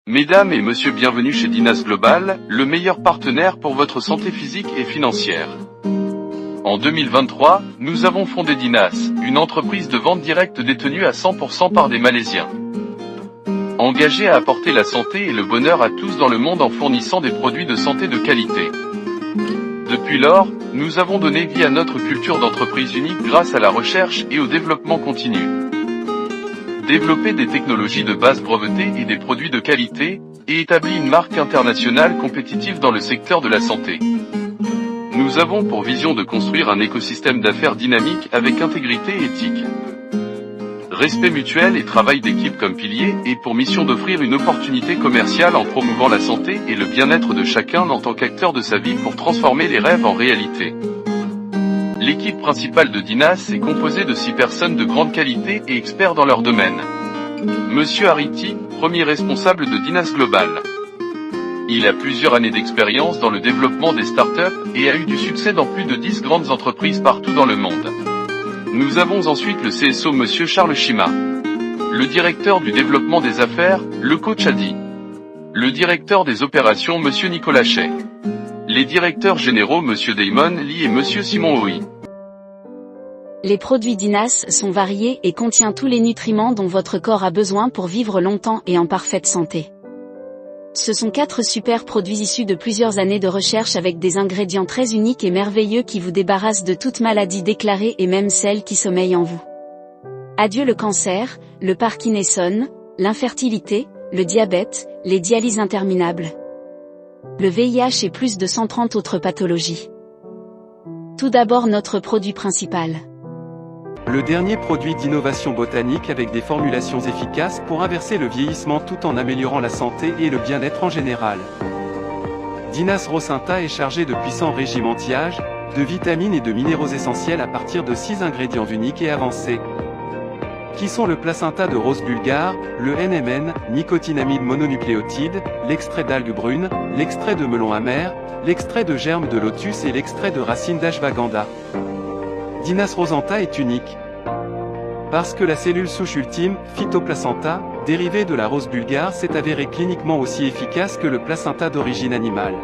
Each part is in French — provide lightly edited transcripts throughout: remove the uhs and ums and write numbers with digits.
Mesdames et messieurs, bienvenue chez Dinas Global, le meilleur partenaire pour votre santé physique et financière. En 2023, nous avons fondé Dinas, une entreprise de vente directe détenue à 100% par des Malaisiens. Engagée à apporter la santé et le bonheur à tous dans le monde en fournissant des produits de santé de qualité. Depuis lors, nous avons donné vie à notre culture d'entreprise unique grâce à la recherche et au développement continu. Développer des technologies de base brevetées et des produits de qualité, et établi une marque internationale compétitive dans le secteur de la santé. Nous avons pour vision de construire un écosystème d'affaires dynamique avec intégrité et éthique. Respect mutuel et travail d'équipe comme pilier, et pour mission d'offrir une opportunité commerciale en promouvant la santé et le bien-être de chacun en tant qu'acteur de sa vie pour transformer les rêves en réalité. L'équipe principale de Dinas est composée de 6 personnes de grande qualité et experts dans leur domaine. Monsieur Ariti, premier responsable de Dinas Global. Il a plusieurs années d'expérience dans le développement des startups et a eu du succès dans plus de 10 grandes entreprises partout dans le monde. Nous avons ensuite le CSO Monsieur Charles Chima. Le directeur du développement des affaires, le coach Adi. Le directeur des opérations Monsieur Nicolas Chay. Les directeurs généraux Monsieur Damon Lee et Monsieur Simon Oi. Les produits Dinas sont variés et contient tous les nutriments dont votre corps a besoin pour vivre longtemps et en parfaite santé. Ce sont 4 super produits issus de plusieurs années de recherche avec des ingrédients très uniques et merveilleux qui vous débarrassent de toute maladie déclarée et même celles qui sommeillent en vous. Adieu le cancer, le Parkinson, l'infertilité, le diabète, les dialyses interminables, le VIH et plus de 130 autres pathologies. Tout d'abord notre produit principal. Le dernier produit d'innovation botanique avec des formulations efficaces pour inverser le vieillissement tout en améliorant la santé et le bien-être en général. Dinas Rocinta est chargé de puissants régimes anti-âge, de vitamines et de minéraux essentiels à partir de 6 ingrédients uniques et avancés. Qui sont le placenta de rose bulgare, le NMN, nicotinamide mononucléotide, l'extrait d'algues brunes, l'extrait de melon amer, l'extrait de germe de lotus et l'extrait de racine d'ashwagandha. Dinas Rocinta est unique. Parce que la cellule souche ultime, phytoplacenta, dérivée de la rose bulgare s'est avérée cliniquement aussi efficace que le placenta d'origine animale.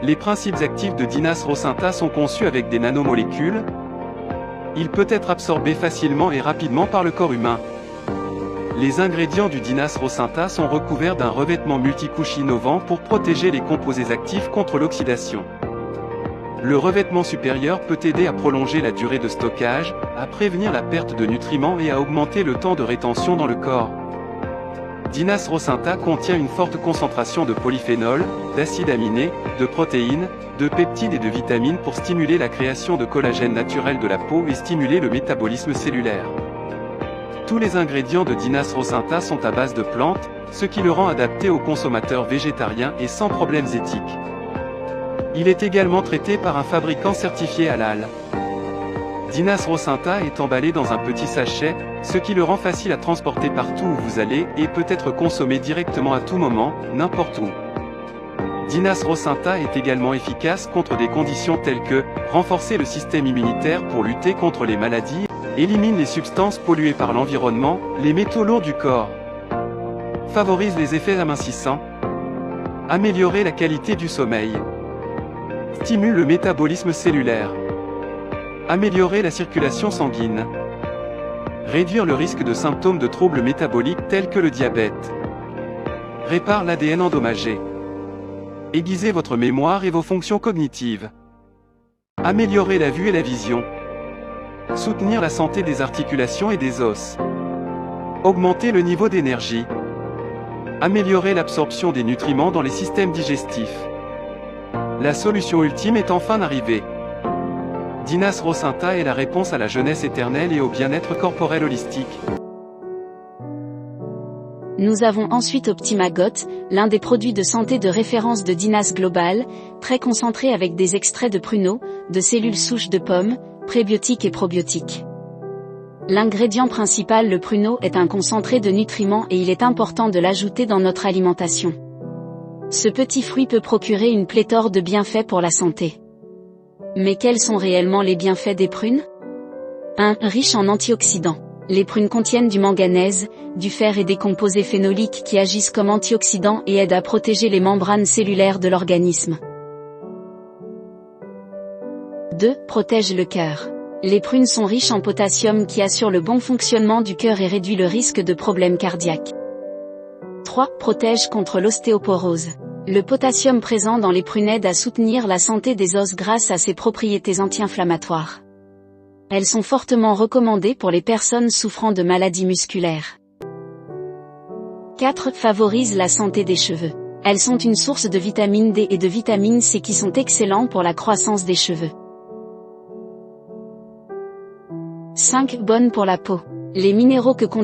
Les principes actifs de Dinas Rocinta sont conçus avec des nanomolécules. Il peut être absorbé facilement et rapidement par le corps humain. Les ingrédients du Dinas Rocinta sont recouverts d'un revêtement multicouche innovant pour protéger les composés actifs contre l'oxydation. Le revêtement supérieur peut aider à prolonger la durée de stockage, à prévenir la perte de nutriments et à augmenter le temps de rétention dans le corps. Dinas Rocinta contient une forte concentration de polyphénols, d'acides aminés, de protéines, de peptides et de vitamines pour stimuler la création de collagène naturel de la peau et stimuler le métabolisme cellulaire. Tous les ingrédients de Dinas Rocinta sont à base de plantes, ce qui le rend adapté aux consommateurs végétariens et sans problèmes éthiques. Il est également traité par un fabricant certifié halal. Dinas Rocinta est emballé dans un petit sachet, ce qui le rend facile à transporter partout où vous allez et peut être consommé directement à tout moment, n'importe où. Dinas Rocinta est également efficace contre des conditions telles que renforcer le système immunitaire pour lutter contre les maladies, élimine les substances polluées par l'environnement, les métaux lourds du corps, favorise les effets amincissants, améliorer la qualité du sommeil, stimule le métabolisme cellulaire, améliorer la circulation sanguine, réduire le risque de symptômes de troubles métaboliques tels que le diabète, répare l'ADN endommagé, aiguiser votre mémoire et vos fonctions cognitives, améliorer la vue et la vision, soutenir la santé des articulations et des os, augmenter le niveau d'énergie, améliorer l'absorption des nutriments dans les systèmes digestifs. La solution ultime est enfin arrivée. Dinas Rocinta est la réponse à la jeunesse éternelle et au bien-être corporel holistique. Nous avons ensuite Optimagot, l'un des produits de santé de référence de Dinas Global, très concentré avec des extraits de pruneaux, de cellules souches de pommes, prébiotiques et probiotiques. L'ingrédient principal, le pruneau, est un concentré de nutriments et il est important de l'ajouter dans notre alimentation. Ce petit fruit peut procurer une pléthore de bienfaits pour la santé. Mais quels sont réellement les bienfaits des prunes ? 1. Riche en antioxydants. Les prunes contiennent du manganèse, du fer et des composés phénoliques qui agissent comme antioxydants et aident à protéger les membranes cellulaires de l'organisme. 2. Protège le cœur. Les prunes sont riches en potassium qui assure le bon fonctionnement du cœur et réduit le risque de problèmes cardiaques. 3. Protège contre l'ostéoporose. Le potassium présent dans les prunes aide à soutenir la santé des os grâce à ses propriétés anti-inflammatoires. Elles sont fortement recommandées pour les personnes souffrant de maladies musculaires. 4. Favorise la santé des cheveux. Elles sont une source de vitamine D et de vitamine C qui sont excellents pour la croissance des cheveux. 5. Bonne pour la peau. Les minéraux que contient